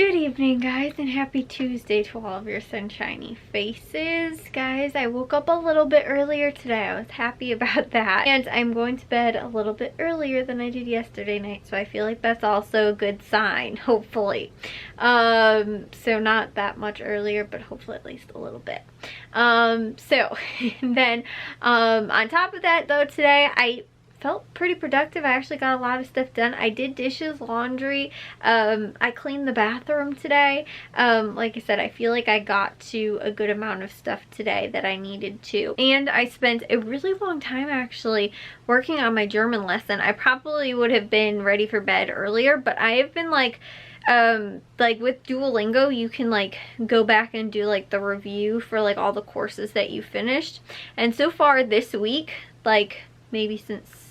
Good evening, guys, and happy Tuesday to all of your sunshiny faces. Guys, I woke up a little bit earlier today. I was happy about that. And I'm going to bed a little bit earlier than I did yesterday night, so I feel like that's also a good sign, hopefully. So not that much earlier, but hopefully at least a little bit. On top of that, though, today I felt pretty productive. I actually got a lot of stuff done. I did dishes, laundry. I cleaned the bathroom today. Like I said, I feel like I got to a good amount of stuff today that I needed to. And I spent a really long time actually working on my German lesson. I probably would have been ready for bed earlier, but I have been like with Duolingo, you can like go back and do like the review for like all the courses that you finished. And so far this week, like maybe since,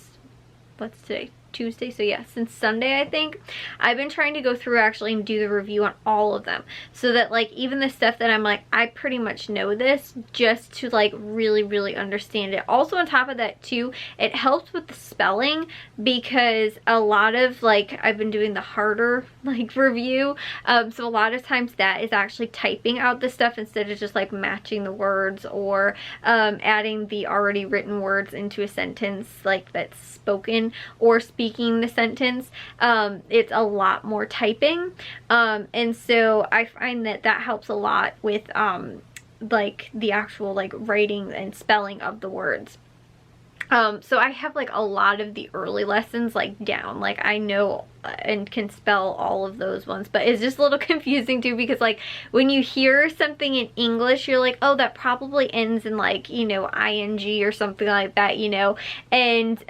what's today? Tuesday, so yeah, since Sunday I think, I've been trying to go through actually and do the review on all of them, so that like even the stuff that I'm like, I pretty much know this, just to like really understand it. Also on top of that too, it helps with the spelling, because a lot of like, I've been doing the harder like review, so a lot of times that is actually typing out the stuff instead of just like matching the words or adding the already written words into a sentence like that's spoken or speaking the sentence. It's a lot more typing, and so I find that that helps a lot with like the actual like writing and spelling of the words. So I have like a lot of the early lessons like down, like I know and can spell all of those ones, but it's just a little confusing too, because like when you hear something in English, you're like, oh, that probably ends in like, you know, ing or something like that, you know, and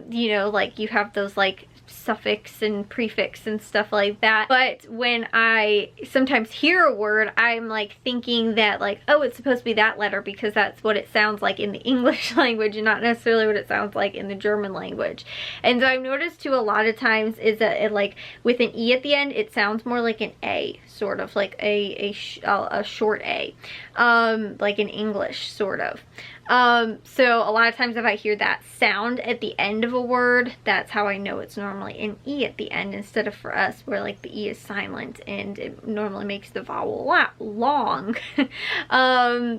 you know, like you have those like suffix and prefix and stuff like that. But when I sometimes hear a word, I'm like thinking that like, oh, it's supposed to be that letter because that's what it sounds like in the English language and not necessarily what it sounds like in the German language. And so I've noticed too a lot of times is that it, like with an E at the end, it sounds more like an A, sort of like a short A, like in English sort of. So a lot of times if I hear that sound at the end of a word, that's how I know it's normally an E at the end, instead of for us where like the E is silent and it normally makes the vowel long.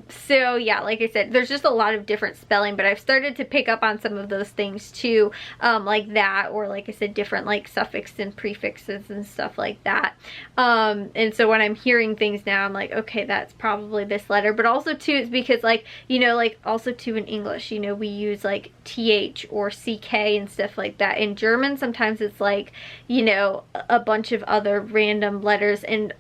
So yeah, like I said, there's just a lot of different spelling, but I've started to pick up on some of those things too, like that, or like I said, different like suffixes and prefixes and stuff like that. And so when I'm hearing things now, I'm like, okay, that's probably this letter. But also too, it's because like, you know, like also too in English, you know, we use like TH or CK and stuff like that. In German, sometimes it's like, you know, a bunch of other random letters. And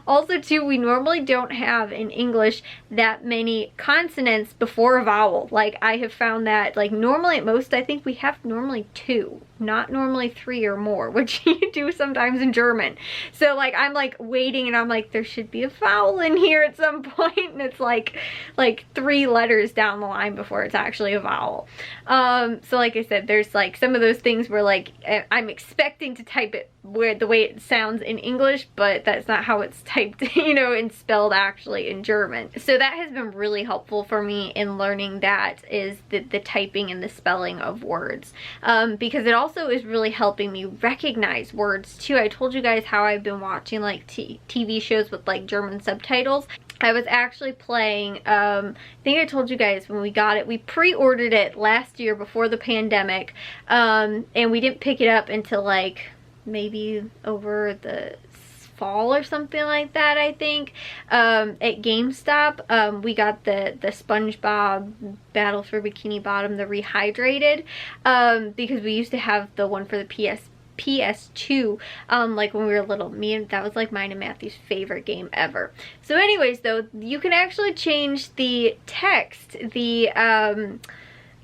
also too, we normally don't have in English that many consonants before a vowel. Like I have found that like normally at most, I think we have normally 2, not normally 3 or more, which you do sometimes in German. So like I'm like waiting and I'm like, there should be a vowel in here at some point, and it's like 3 letters down the line before it's actually a vowel. So like I said, there's like some of those things where like I'm expecting to type it where the way it sounds in English, but that's not how it's typed, you know, and spelled actually in German. So that has been really helpful for me in learning that, is the typing and the spelling of words, because it also is really helping me recognize words too. I told you guys how I've been watching like TV shows with like German subtitles. I was actually playing, I think I told you guys when we got it, we pre-ordered it last year before the pandemic, and we didn't pick it up until like maybe over the fall or something like that, I think. At GameStop, we got the SpongeBob Battle for Bikini Bottom, the rehydrated, because we used to have the one for the PS2, like when we were little. That was like mine and Matthew's favorite game ever. So anyways though, you can actually change the text, and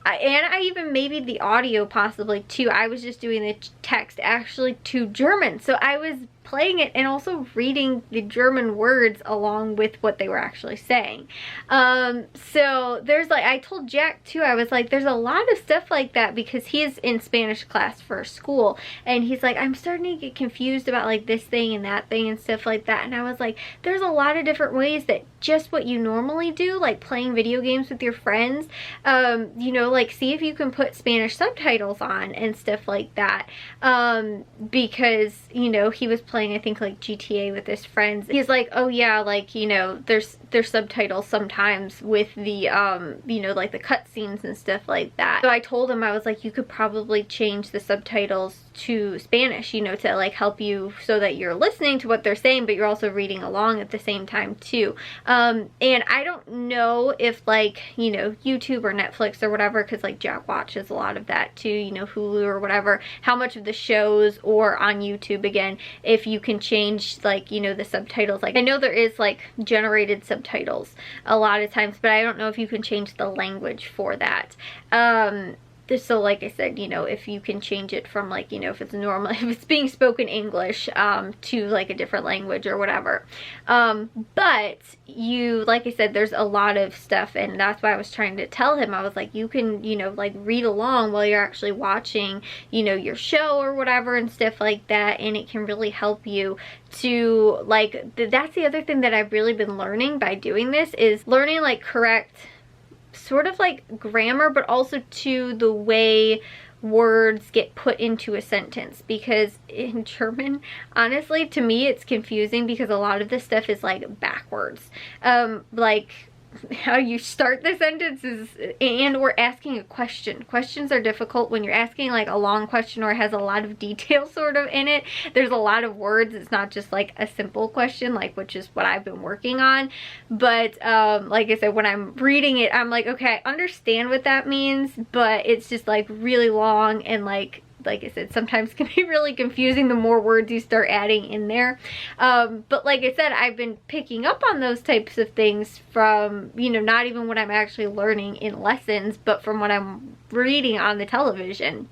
I even maybe the audio possibly too. I was just doing the text actually to German, so I was playing it and also reading the German words along with what they were actually saying. So there's like, I told Jack too, I was like, there's a lot of stuff like that, because he's in Spanish class for school, and he's like, I'm starting to get confused about like this thing and that thing and stuff like that. And I was like, there's a lot of different ways that just what you normally do, like playing video games with your friends, you know, like see if you can put Spanish subtitles on and stuff like that. because, you know, he was playing, I think, like GTA with his friends. He's like, oh yeah, like, you know, there's subtitles sometimes with the, you know, like the cutscenes and stuff like that. So I told him, I was like, you could probably change the subtitles to Spanish, you know, to like help you so that you're listening to what they're saying, but you're also reading along at the same time too. And I don't know if like, you know, YouTube or Netflix or whatever, because like Jack watches a lot of that too, you know, Hulu or whatever, how much of the shows or on YouTube, again, if you can change like, you know, the subtitles. Like I know there is like generated subtitles a lot of times, but I don't know if you can change the language for that. So like I said, you know, if you can change it from like, you know, if it's normal, if it's being spoken English to like a different language or whatever. But you, like I said, there's a lot of stuff, and that's why I was trying to tell him, I was like, you can, you know, like read along while you're actually watching, you know, your show or whatever and stuff like that, and it can really help you to like, that's the other thing that I've really been learning by doing this, is learning like correct sort of like grammar, but also to the way words get put into a sentence, because in German, honestly, to me it's confusing because a lot of this stuff is like backwards. Like how you start the sentences and or asking a question. Questions are difficult when you're asking like a long question or it has a lot of detail sort of in it. There's a lot of words. It's not just like a simple question, like, which is what I've been working on. But like I said, when I'm reading it, I'm like, okay, I understand what that means, but it's just like really long, and like I said, sometimes can be really confusing the more words you start adding in there. But like I said, I've been picking up on those types of things from, you know, not even what I'm actually learning in lessons, but from what I'm reading on the television.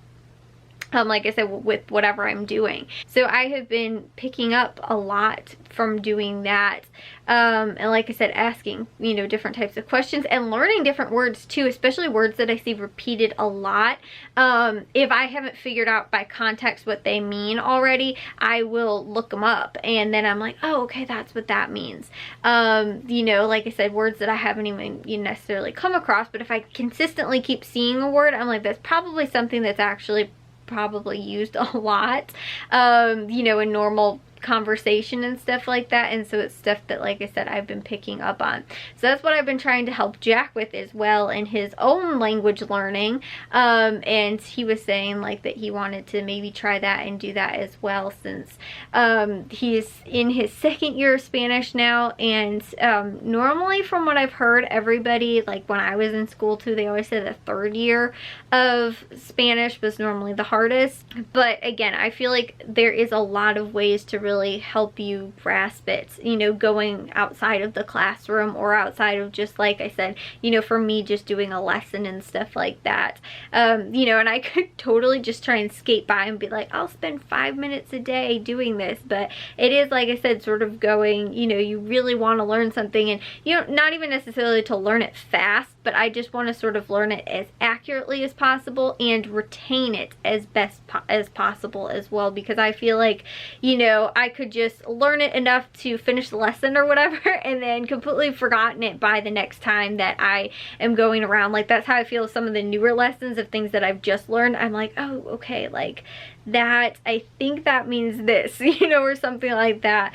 Like I said, with whatever I'm doing. So I have been picking up a lot from doing that. And like I said, asking, you know, different types of questions and learning different words too, especially words that I see repeated a lot. If I haven't figured out by context what they mean already, I will look them up, and then I'm like, oh, okay, that's what that means. You know, like I said, words that I haven't even, you know, necessarily come across, but if I consistently keep seeing a word, I'm like, that's probably something that's actually probably used a lot, you know, in normal conversation and stuff like that. And so it's stuff that, like I said, I've been picking up on. So that's what I've been trying to help Jack with as well in his own language learning. And he was saying like that he wanted to maybe try that and do that as well, since he's in his second year of Spanish now. And normally, from what I've heard, everybody, like when I was in school too, they always said the third year of Spanish was normally the hardest. But again, I feel like there is a lot of ways to really help you grasp it, you know, going outside of the classroom or outside of just, like I said, you know, for me, just doing a lesson and stuff like that. You know, and I could totally just try and skate by and be like, I'll spend 5 minutes a day doing this, but it is, like I said, sort of going, you know, you really want to learn something, and, you know, not even necessarily to learn it fast, but I just want to sort of learn it as accurately as possible and retain it as best as possible as well, because I feel like, you know, I could just learn it enough to finish the lesson or whatever and then completely forgotten it by the next time that I am going around. Like, that's how I feel with some of the newer lessons of things that I've just learned. I'm like, oh, okay, like that, I think that means this, you know, or something like that.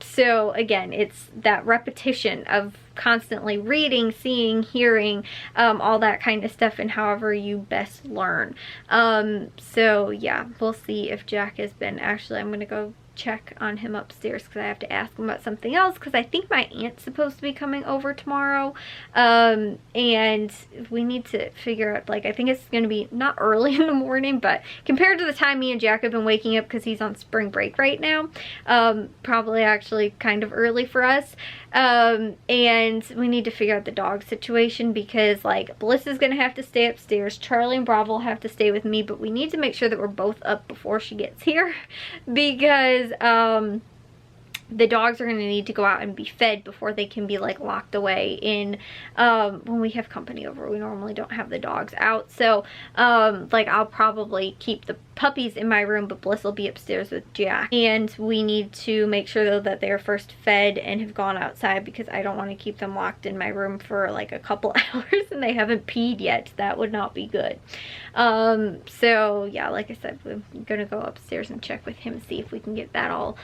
So again, it's that repetition of constantly reading, seeing, hearing, all that kind of stuff, and however you best learn. So yeah, we'll see if Jack has been, actually I'm gonna go check on him upstairs because I have to ask him about something else, because I think my aunt's supposed to be coming over tomorrow, and we need to figure out, like, I think it's going to be not early in the morning, but compared to the time me and Jack have been waking up, because he's on spring break right now, probably actually kind of early for us. And we need to figure out the dog situation, because like Bliss's gonna have to stay upstairs, Charlie and Bravo will have to stay with me, but we need to make sure that we're both up before she gets here, because the dogs are going to need to go out and be fed before they can be like locked away in when we have company over. We normally don't have the dogs out, so like I'll probably keep the puppies in my room, but Bliss will be upstairs with Jack. And we need to make sure though that they're first fed and have gone outside, because I don't want to keep them locked in my room for like a couple hours and they haven't peed yet. That would not be good. So yeah, like I said, we're gonna go upstairs and check with him, see if we can get that all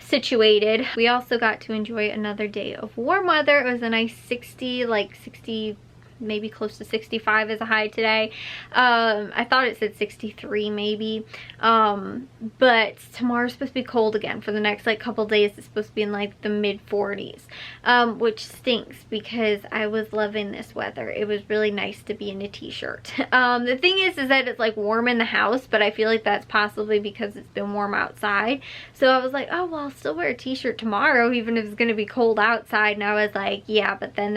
situated. We also got to enjoy another day of warm weather. It was a nice 60, like 60, maybe close to 65 as a high today. I thought it said 63 maybe, but tomorrow's supposed to be cold again. For the next like couple days it's supposed to be in like the mid 40s, which stinks because I was loving this weather. It was really nice to be in a t-shirt. The thing is that it's like warm in the house, but I feel like that's possibly because it's been warm outside. So I was like, oh well, I'll still wear a t-shirt tomorrow even if it's gonna be cold outside. And I was like, yeah, but then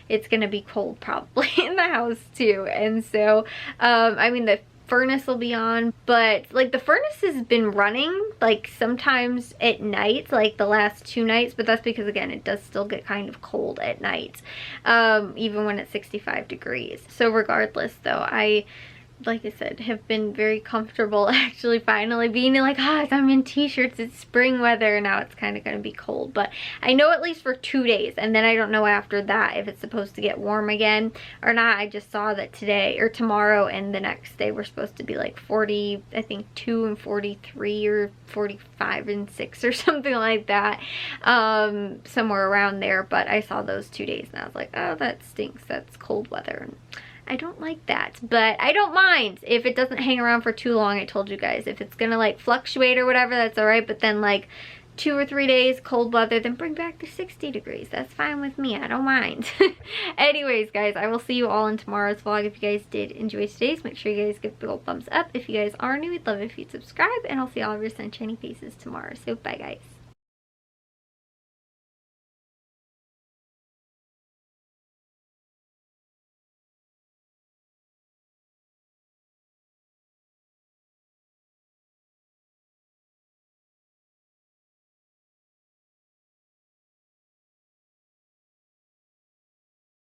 it's gonna be cold probably in the house too. And so I mean, the furnace will be on, but like the furnace has been running like sometimes at night, like the last 2 nights, but that's because again it does still get kind of cold at night, even when it's 65 degrees. So regardless though, I, like I said, have been very comfortable actually finally being like, I'm in t-shirts, it's spring weather. Now it's kind of going to be cold, but I know at least for 2 days, and then I don't know after that if it's supposed to get warm again or not. I just saw that today or tomorrow and the next day we're supposed to be like 40, I think 2 and 43 or 45 and 6 or something like that, somewhere around there. But I saw those 2 days and I was like, oh, that stinks, that's cold weather. I don't like that, but I don't mind if it doesn't hang around for too long. I told you guys, if it's gonna like fluctuate or whatever, that's all right. But then like 2 or 3 days cold weather, then bring back the 60 degrees. That's fine with me. I don't mind. Anyways, guys, I will see you all in tomorrow's vlog. If you guys did enjoy today's, make sure you guys give a big old thumbs up. If you guys are new, we'd love it if you'd subscribe, and I'll see all of your sunshiny faces tomorrow. So bye, guys.